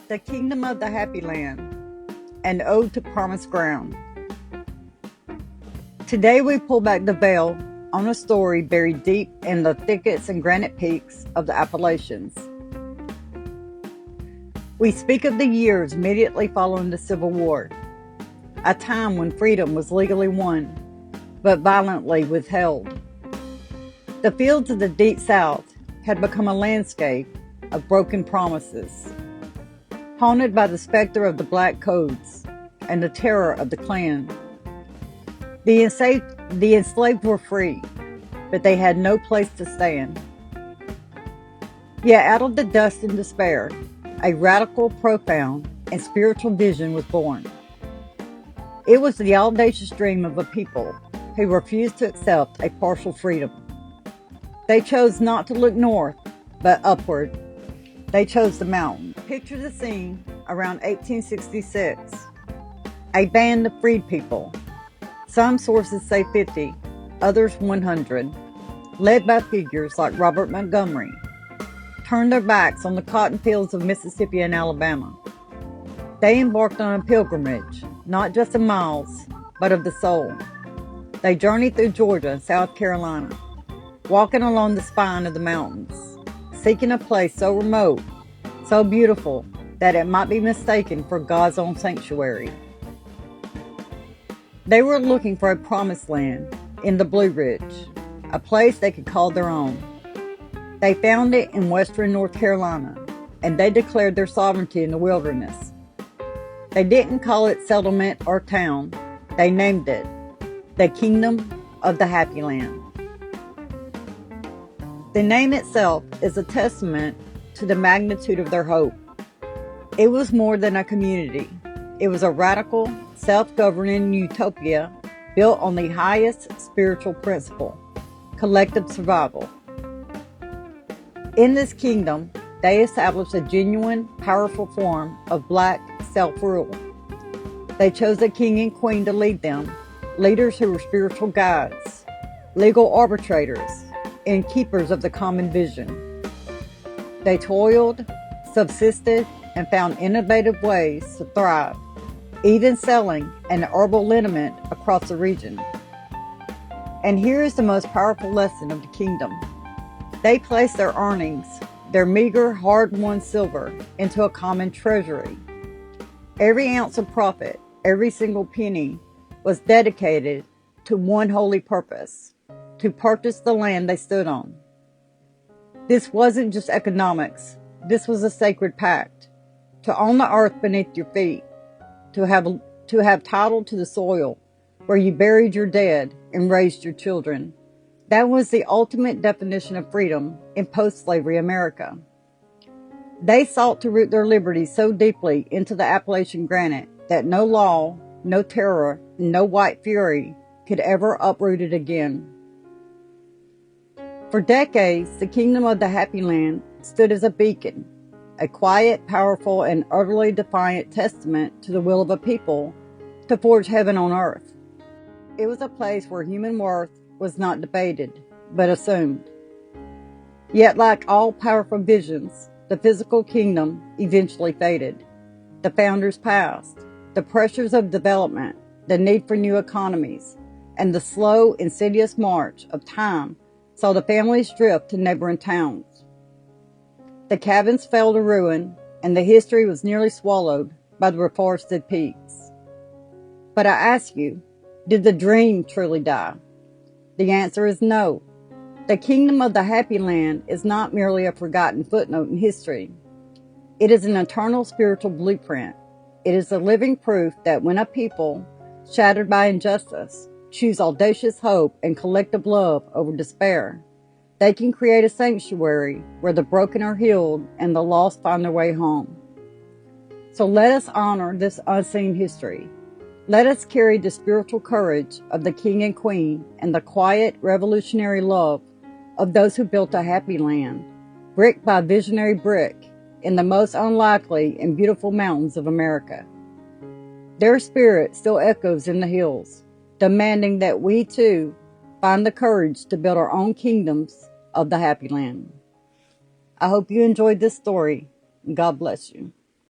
The Kingdom of the Happy Land, an ode to promised ground. Today we pull back the veil on a story buried deep in the thickets and granite peaks of the Appalachians. We speak of the years immediately following the Civil War, a time when freedom was legally won, but violently withheld. The fields of the Deep South had become a landscape of broken promises, haunted by the specter of the Black Codes and the terror of the Klan. The enslaved were free, but they had no place to stand. Yet out of the dust and despair, a radical, profound, and spiritual vision was born. It was the audacious dream of a people who refused to accept a partial freedom. They chose not to look north, but upward. They chose the mountain. Picture the scene around 1866. A band of freed people, some sources say 50, others 100, led by figures like Robert Montgomery, turned their backs on the cotton fields of Mississippi and Alabama. They embarked on a pilgrimage, not just of miles, but of the soul. They journeyed through Georgia and South Carolina, walking along the spine of the mountains, seeking a place so remote, so beautiful, that it might be mistaken for God's own sanctuary. They were looking for a promised land in the Blue Ridge, a place they could call their own. They found it in western North Carolina, and they declared their sovereignty in the wilderness. They didn't call it settlement or town. They named it the Kingdom of the Happy Land. The name itself is a testament to the magnitude of their hope. It was more than a community. It was a radical, self-governing utopia built on the highest spiritual principle, collective survival. In this kingdom, they established a genuine, powerful form of Black self-rule. They chose a king and queen to lead them, leaders who were spiritual guides, legal arbitrators, and keepers of the common vision. They toiled, subsisted, and found innovative ways to thrive, even selling an herbal liniment across the region. And here is the most powerful lesson of the kingdom. They placed their earnings, their meager, hard-won silver, into a common treasury. Every ounce of profit, every single penny, was dedicated to one holy purpose: to purchase the land they stood on. This wasn't just economics. This was a sacred pact. To own the earth beneath your feet, to have title to the soil where you buried your dead and raised your children. That was the ultimate definition of freedom in post-slavery America. They sought to root their liberty so deeply into the Appalachian granite that no law, no terror, no white fury could ever uproot it again. For decades, the Kingdom of the Happy Land stood as a beacon, a quiet, powerful, and utterly defiant testament to the will of a people to forge heaven on earth. It was a place where human worth was not debated, but assumed. Yet, like all powerful visions, the physical kingdom eventually faded. The founders passed. The pressures of development, the need for new economies, and the slow, insidious march of time saw the families drift to neighboring towns. The cabins fell to ruin, and the history was nearly swallowed by the reforested peaks. But I ask you, did the dream truly die? The answer is no. The Kingdom of the Happy Land is not merely a forgotten footnote in history. It is an eternal spiritual blueprint. It is the living proof that when a people, shattered by injustice, choose audacious hope and collective love over despair, they can create a sanctuary where the broken are healed and the lost find their way home. So let us honor this unseen history. Let us carry the spiritual courage of the king and queen and the quiet, revolutionary love of those who built a happy land, brick by visionary brick, in the most unlikely and beautiful mountains of America. Their spirit still echoes in the hills, demanding that we too find the courage to build our own kingdoms of the Happy Land. I hope you enjoyed this story, and God bless you.